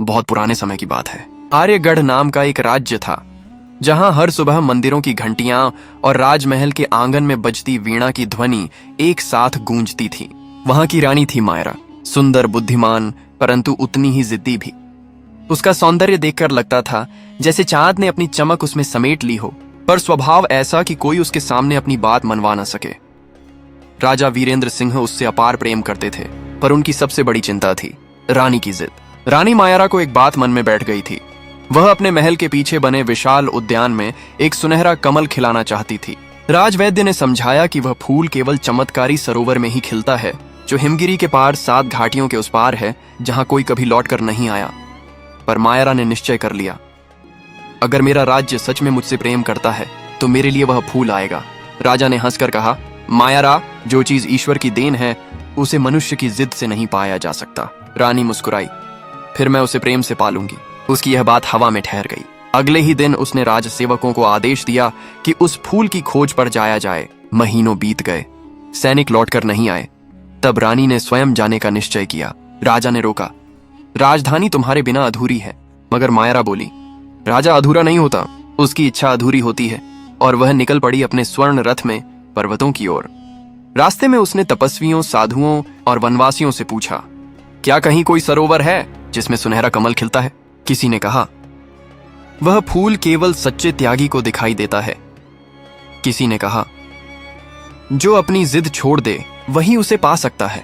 बहुत पुराने समय की बात है। आर्यगढ़ नाम का एक राज्य था जहां हर सुबह मंदिरों की घंटियां और राजमहल के आंगन में बजती वीणा की ध्वनि एक साथ गूंजती थी। वहां की रानी थी मायरा, सुंदर, बुद्धिमान, परंतु उतनी ही जिद्दी भी। उसका सौंदर्य देखकर लगता था जैसे चांद ने अपनी चमक उसमें समेट ली हो, पर स्वभाव ऐसा कि कोई उसके सामने अपनी बात मनवा न सके। राजा वीरेंद्र सिंह उससे अपार प्रेम करते थे, पर उनकी सबसे बड़ी चिंता थी रानी की जिद। रानी मायरा को एक बात मन में बैठ गई थी। वह अपने महल के पीछे बने विशाल उद्यान में एक सुनहरा कमल खिलाना चाहती थी। राजवैद्य ने समझाया कि वह फूल केवल चमत्कारी सरोवर में ही खिलता है, जो हिमगिरी के पार 7 घाटियों के उस पार है, जहां कोई कभी लौटकर नहीं आया। पर मायरा ने निश्चय कर लिया, अगर मेरा राज्य सच में मुझसे प्रेम करता है तो मेरे लिए वह फूल आएगा। राजा ने हंसकर कहा, मायरा, जो चीज ईश्वर की देन है उसे मनुष्य की जिद से नहीं पाया जा सकता। रानी मुस्कुराई, फिर मैं उसे प्रेम से पालूंगी। उसकी यह बात हवा में ठहर गई। अगले ही दिन उसने राजसेवकों को आदेश दिया कि उस फूल की खोज पर जाया जाए। महीनों बीत गए, सैनिक लौटकर नहीं आए। तब रानी ने स्वयं जाने का निश्चय किया। राजा ने रोका, राजधानी तुम्हारे बिना अधूरी है। मगर मायरा बोली, राजा अधूरा नहीं होता, उसकी इच्छा अधूरी होती है। और वह निकल पड़ी अपने स्वर्ण रथ में पर्वतों की ओर। रास्ते में उसने तपस्वियों, साधुओं और वनवासियों से पूछा, क्या कहीं कोई सरोवर है जिसमें सुनहरा कमल खिलता है? किसी ने कहा, वह फूल केवल सच्चे त्यागी को दिखाई देता है। किसी ने कहा, जो अपनी जिद छोड़ दे वही उसे पा सकता है।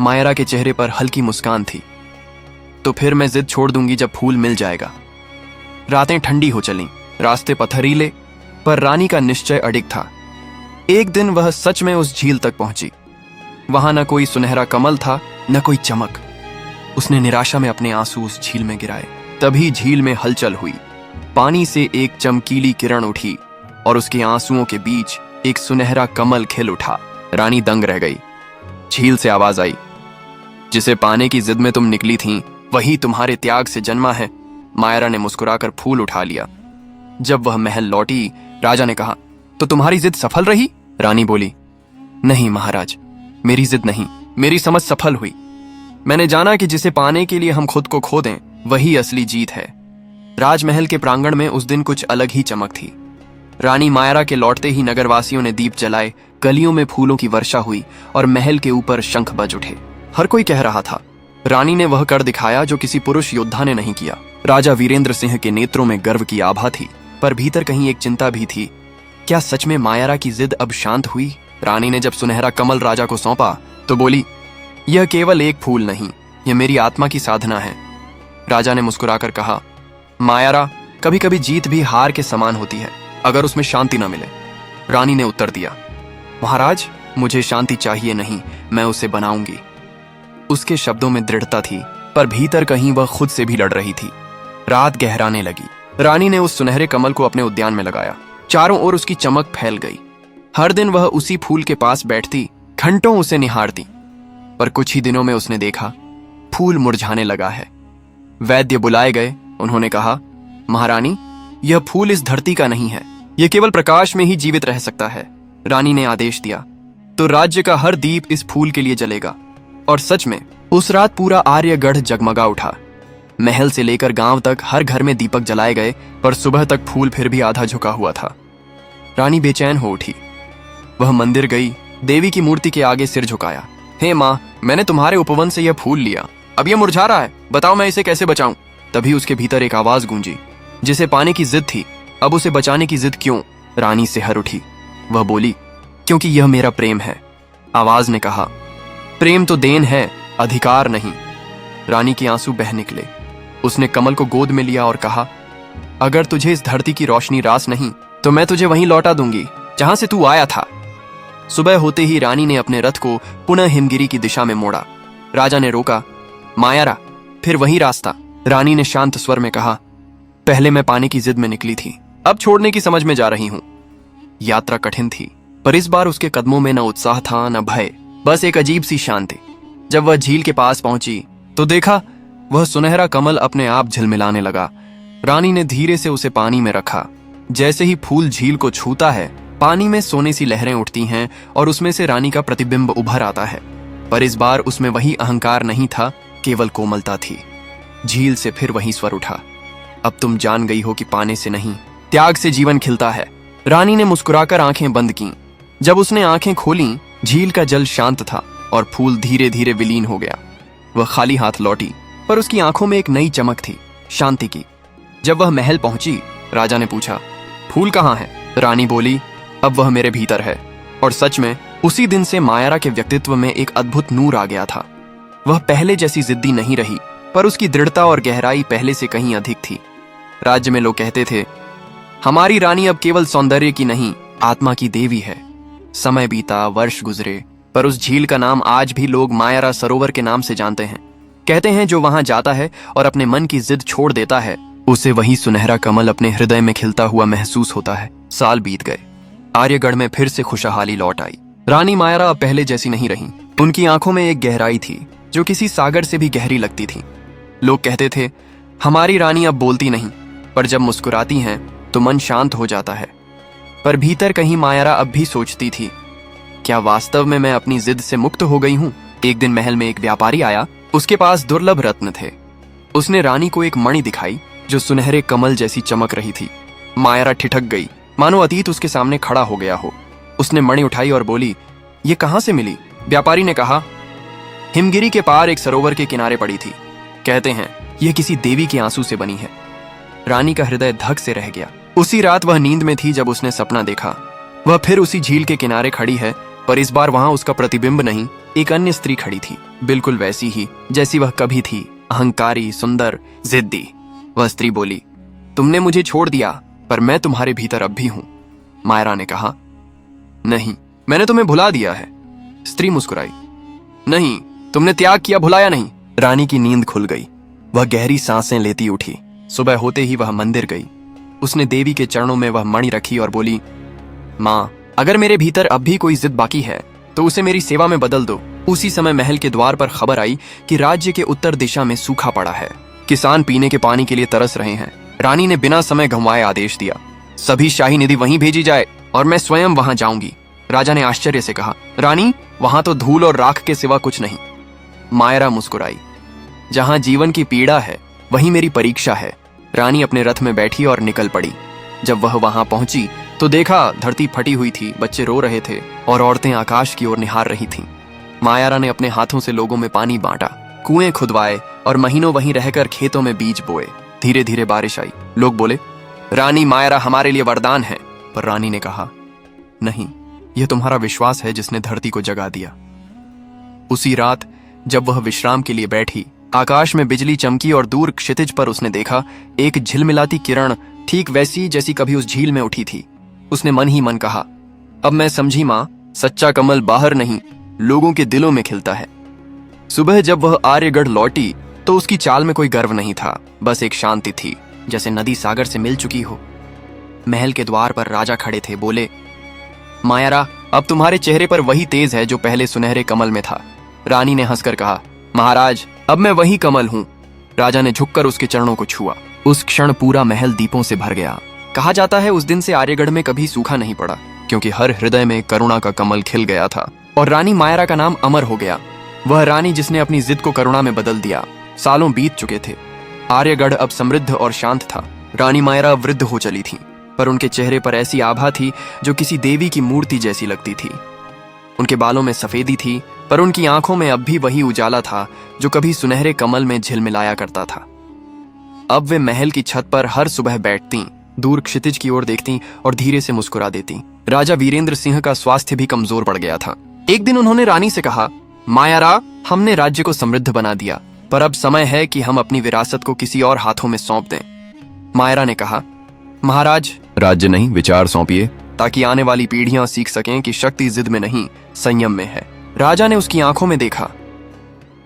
मायरा के चेहरे पर हल्की मुस्कान थी। तो फिर मैं जिद छोड़ दूंगी जब फूल मिल जाएगा। रातें ठंडी हो चलीं, रास्ते पथरीले, पर रानी का निश्चय अडिग था। एक दिन वह सच में उस झील तक पहुंची। वहां न कोई सुनहरा कमल था, न कोई चमक। उसने निराशा में अपने आंसू उस झील में गिराए। तभी झील में हलचल हुई। पानी से एक चमकीली किरण उठी और उसके आंसुओं के बीच एक सुनहरा कमल खिल उठा। रानी दंग रह गई। झील से आवाज आई, जिसे पाने की जिद में तुम निकली थीं, वही तुम्हारे त्याग से जन्मा है। मायरा ने मुस्कुराकर फूल उठा लिया। जब वह महल लौटी, राजा ने कहा, तो तुम्हारी जिद सफल रही? रानी बोली, नहीं महाराज, मेरी जिद नहीं, मेरी समझ सफल हुई। मैंने जाना कि जिसे पाने के लिए हम खुद को खो दें, वही असली जीत है। राजमहल के प्रांगण में उस दिन कुछ अलग ही चमक थी। रानी मायरा के लौटते ही नगरवासियों ने दीप जलाए, गलियों में फूलों की वर्षा हुई और महल के ऊपर शंख बज उठे। हर कोई कह रहा था, रानी ने वह कर दिखाया जो किसी पुरुष योद्धा ने नहीं किया। राजा वीरेंद्र सिंह के नेत्रों में गर्व की आभा थी, पर भीतर कहीं एक चिंता भी थी। क्या सच में मायरा की जिद अब शांत हुई? रानी ने जब सुनहरा कमल राजा को सौंपा तो बोली, यह केवल एक फूल नहीं, यह मेरी आत्मा की साधना है। राजा ने मुस्कुराकर कहा, मायरा, कभी कभी जीत भी हार के समान होती है, अगर उसमें शांति न मिले। रानी ने उत्तर दिया, महाराज, मुझे शांति चाहिए नहीं, मैं उसे बनाऊंगी। उसके शब्दों में दृढ़ता थी, पर भीतर कहीं वह खुद से भी लड़ रही थी। रात गहराने लगी। रानी ने उस सुनहरे कमल को अपने उद्यान में लगाया। चारों ओर उसकी चमक फैल गई। हर दिन वह उसी फूल के पास बैठती, घंटों उसे निहारती। पर कुछ ही दिनों में उसने देखा, फूल मुरझाने लगा है। वैद्य बुलाए गए। उन्होंने कहा, महारानी, यह फूल इस धरती का नहीं है, यह केवल प्रकाश में ही जीवित रह सकता है। रानी ने आदेश दिया, तो राज्य का हर दीप इस फूल के लिए जलेगा। और सच में उस रात पूरा आर्यगढ़ जगमगा उठा। महल से लेकर गांव तक हर घर में दीपक जलाए गए, पर सुबह तक फूल फिर भी आधा झुका हुआ था। रानी बेचैन हो उठी। वह मंदिर गई, देवी की मूर्ति के आगे सिर झुकाया। हे माँ, मैंने तुम्हारे उपवन से यह फूल लिया, अब यह मुरझा रहा है, बताओ मैं इसे कैसे बचाऊं? तभी उसके भीतर एक आवाज गूंजी, जिसे पाने की जिद थी, अब उसे बचाने की जिद क्यों? रानी सिहर उठी। वह बोली, क्योंकि यह मेरा प्रेम है। आवाज ने कहा, प्रेम तो देन है, अधिकार नहीं। रानी के आंसू बह निकले। उसने कमल को गोद में लिया और कहा, अगर तुझे इस धरती की रोशनी रास नहीं तो मैं तुझे वहीं लौटा दूंगी जहां से तू आया था। सुबह होते ही रानी ने अपने रथ को पुनः हिमगिरी की दिशा में मोड़ा। राजा ने रोका, मायरा, फिर वही रास्ता। रानी ने शांत स्वर में कहा, पहले मैं पाने की जिद में निकली थी, अब छोड़ने की समझ में जा रही हूं। यात्रा कठिन थी, पर इस बार उसके कदमों में न उत्साह था न भय, बस एक अजीब सी शांति। जब वह झील के पास पहुंची तो देखा, वह सुनहरा कमल अपने आप झिलमिलाने लगा। रानी ने धीरे से उसे पानी में रखा। जैसे ही फूल झील को छूता है, पानी में सोने सी लहरें उठती हैं और उसमें से रानी का प्रतिबिंब उभर आता है। पर इस बार उसमें वही अहंकार नहीं था, केवल कोमलता थी। झील से फिर वही स्वर उठा, अब तुम जान गई हो कि पाने से नहीं, त्याग से जीवन खिलता है। रानी ने मुस्कुराकर आंखें बंद की। जब उसने आंखें खोली, झील का जल शांत था और फूल धीरे धीरे विलीन हो गया। वह खाली हाथ लौटी, पर उसकी आंखों में एक नई चमक थी, शांति की। जब वह महल पहुंची, राजा ने पूछा, फूल कहाँ है? रानी बोली, अब वह मेरे भीतर है। और सच में उसी दिन से मायारा के व्यक्तित्व में एक अद्भुत नूर आ गया था। वह पहले जैसी जिद्दी नहीं रही, पर उसकी दृढ़ता और गहराई पहले से कहीं अधिक थी। राज्य में लोग कहते थे, हमारी रानी अब केवल सौंदर्य की नहीं, आत्मा की देवी है। समय बीता, वर्ष गुजरे, पर उस झील का नाम आज भी लोग मायारा सरोवर के नाम से जानते हैं। कहते हैं जो वहां जाता है और अपने मन की जिद छोड़ देता है, उसे वही सुनहरा कमल अपने हृदय में खिलता हुआ महसूस होता है। साल बीत गए, आर्यगढ़ में फिर से खुशहाली लौट आई। रानी मायारा अब पहले जैसी नहीं रही। उनकी आंखों में एक गहराई थी जो किसी सागर से भी गहरी लगती थी। लोग कहते थे, हमारी रानी अब बोलती नहीं, पर जब मुस्कुराती हैं तो मन शांत हो जाता है। पर भीतर कहीं मायारा अब भी सोचती थी, क्या वास्तव में मैं अपनी जिद से मुक्त हो गई हूं? एक दिन महल में एक व्यापारी आया, उसके पास दुर्लभ रत्न थे। उसने रानी को एक मणि दिखाई जो सुनहरे कमल जैसी चमक रही थी। मायारा ठिठक गई, मानो अतीत उसके सामने खड़ा हो गया हो। उसने मणि उठाई और बोली, ये कहां से मिली? व्यापारी ने कहा, हिमगिरी के पार एक सरोवर के किनारे पड़ी थी। कहते हैं यह किसी देवी के आंसू से बनी है। रानी का हृदय धक से रह गया। उसी रात वह नींद में थी जब उसने सपना देखा। वह फिर उसी झील के किनारे खड़ी है, पर इस बार वहां उसका प्रतिबिंब नहीं, एक अन्य स्त्री खड़ी थी, बिल्कुल वैसी ही जैसी वह कभी थी, अहंकारी, सुंदर, जिद्दी। वह स्त्री बोली, तुमने मुझे छोड़ दिया, पर मैं तुम्हारे भीतर अब भी हूं। मायरा ने कहा, नहीं, मैंने तुम्हें भुला दिया है। स्त्री मुस्कुराई, नहीं, तुमने त्याग किया, भुलाया नहीं। रानी की नींद खुल गई। वह गहरी सांसें लेती उठी। सुबह होते ही वह मंदिर गई। उसने देवी के चरणों में वह मणि रखी और बोली, माँ, अगर मेरे भीतर अब भी कोई जिद बाकी है तो उसे मेरी सेवा में बदल दो। उसी समय महल के द्वार पर खबर आई कि राज्य के उत्तर दिशा में सूखा पड़ा है। किसान पीने के पानी के लिए तरस रहे हैं। रानी ने बिना समय गंवाए आदेश दिया, सभी शाही निधि वहीं भेजी जाए और मैं स्वयं वहां जाऊंगी। राजा ने आश्चर्य से कहा, रानी, वहां तो धूल और राख के सिवा कुछ नहीं। मायरा मुस्कुराई, जहां जीवन की पीड़ा है वहीं मेरी परीक्षा है। रानी अपने रथ में बैठी और निकल पड़ी। जब वह वहां पहुंची तो देखा धरती फटी हुई थी, बच्चे रो रहे थे और औरतें आकाश की ओर निहार रही थीं। मायारा ने अपने हाथों से लोगों में पानी बांटा, कुएं खुदवाए और महीनों वहीं रहकर खेतों में बीज बोए। धीरे धीरे बारिश आई। लोग बोले, रानी मायारा हमारे लिए वरदान है। पर रानी ने कहा, नहीं, यह तुम्हारा विश्वास है जिसने धरती को जगा दिया। उसी रात जब वह विश्राम के लिए बैठी, आकाश में बिजली चमकी और दूर क्षितिज पर उसने देखा एक झिलमिलाती किरण, ठीक वैसी जैसी कभी उस झील में उठी थी। उसने मन ही मन कहा, अब मैं समझी माँ, सच्चा कमल बाहर नहीं, लोगों के दिलों में खिलता है। सुबह जब वह आर्यगढ़ लौटी तो उसकी चाल में कोई गर्व नहीं था, बस एक शांति थी, जैसे नदी सागर से मिल चुकी हो। महल के द्वार पर राजा खड़े थे। बोले, मायारा, अब तुम्हारे चेहरे पर वही तेज है जो पहले सुनहरे कमल में था। रानी ने हंसकर कहा, महाराज, अब मैं वही कमल हूं। राजा ने झुककर उसके चरणों को छुआ। उस क्षण पूरा महल दीपों से भर गया। कहा जाता है उस दिन से आर्यगढ़ में कभी सूखा नहीं पड़ा, क्योंकि हर हृदय में करुणा का कमल खिल गया था और रानी मायरा का नाम अमर हो गया। वह रानी जिसने अपनी जिद को करुणा में बदल दिया। सालों बीत चुके थे। आर्यगढ़ अब समृद्ध और शांत था। रानी मायरा वृद्ध हो चली थी, पर उनके चेहरे पर ऐसी आभा थी जो किसी देवी की मूर्ति जैसी लगती थी। उनके बालों में सफेदी थी, पर उनकी आंखों में अब भी वही उजाला था जो कभी सुनहरे कमल में झिलमिलाया करता था। अब वे महल की छत पर हर सुबह बैठती, दूर क्षितिज की ओर देखती और धीरे से मुस्कुरा देती। राजा वीरेंद्र सिंह का स्वास्थ्य भी कमजोर पड़ गया था। एक दिन उन्होंने रानी से कहा, मायारा, हमने राज्य को समृद्ध बना दिया, पर अब समय है कि हम अपनी विरासत को किसी और हाथों में सौंप दें। मायरा ने कहा, महाराज, राज्य नहीं, विचार सौंपिए, ताकि आने वाली पीढ़ियां सीख सकें कि शक्ति जिद में नहीं, संयम में है। राजा ने उसकी आंखों में देखा,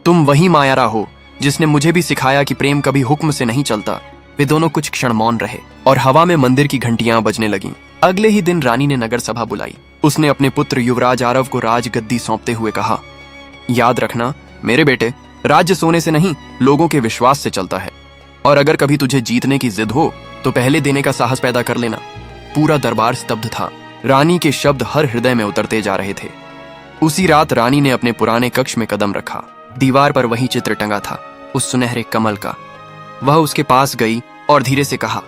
तुम वही मायारा हो जिसने मुझे भी सिखाया कि प्रेम कभी हुक्म से नहीं चलता। वे दोनों कुछ क्षण मौन रहे और हवा में मंदिर की घंटियां बजने लगीं। अगले ही दिन रानी ने नगर सभा बुलाई। उसने अपने पुत्र युवराज आरव को राजगद्दी सौंपते हुए कहा, याद रखना मेरे बेटे, राज्य सोने से नहीं, लोगों के विश्वास से चलता है, और अगर कभी तुझे जीतने की जिद हो तो पहले देने का साहस पैदा कर लेना। पूरा दरबार स्तब्ध था। रानी के शब्द हर हृदय में उतरते जा रहे थे। उसी रात रानी ने अपने पुराने कक्ष में कदम रखा। दीवार पर वही चित्र टंगा था, उस सुनहरे कमल का। वह उसके पास गई और धीरे से कहा,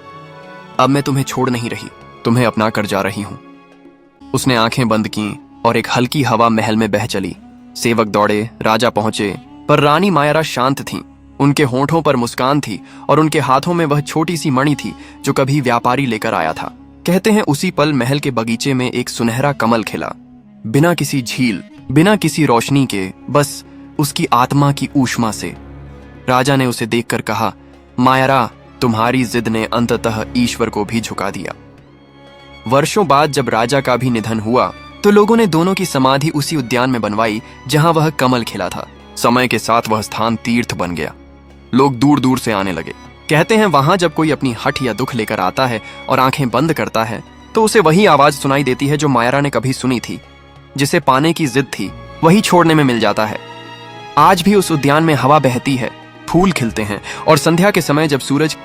अब मैं तुम्हें छोड़ नहीं रही, तुम्हें अपना कर जा रही हूं। उसने आंखें बंद की और एक हल्की हवा महल में बह चली। सेवक दौड़े, राजा पहुंचे, पर रानी मायरा शांत थीं। उनके होठों पर मुस्कान थी और उनके हाथों में वह छोटी सी मणि थी जो कभी व्यापारी लेकर आया था। कहते हैं उसी पल महल के बगीचे में एक सुनहरा कमल खिला, बिना किसी झील, बिना किसी रोशनी के, बस उसकी आत्मा की ऊष्मा से। राजा ने उसे देखकर कहा, मायरा, तुम्हारी जिद ने अंततः ईश्वर को भी झुका दिया। वर्षों बाद जब राजा का भी निधन हुआ तो लोगों ने दोनों की समाधि उसी उद्यान में बनवाई जहां वह कमल खिला था। समय के साथ वह स्थान तीर्थ बन गया। लोग दूर दूर से आने लगे। कहते हैं वहां जब कोई अपनी हठ या दुख लेकर आता है और आंखें बंद करता है तो उसे वही आवाज सुनाई देती है जो मायरा ने कभी सुनी थी। जिसे पाने की जिद थी वही छोड़ने में मिल जाता है। आज भी उस उद्यान में हवा बहती है, फूल खिलते हैं और संध्या के समय जब सूरज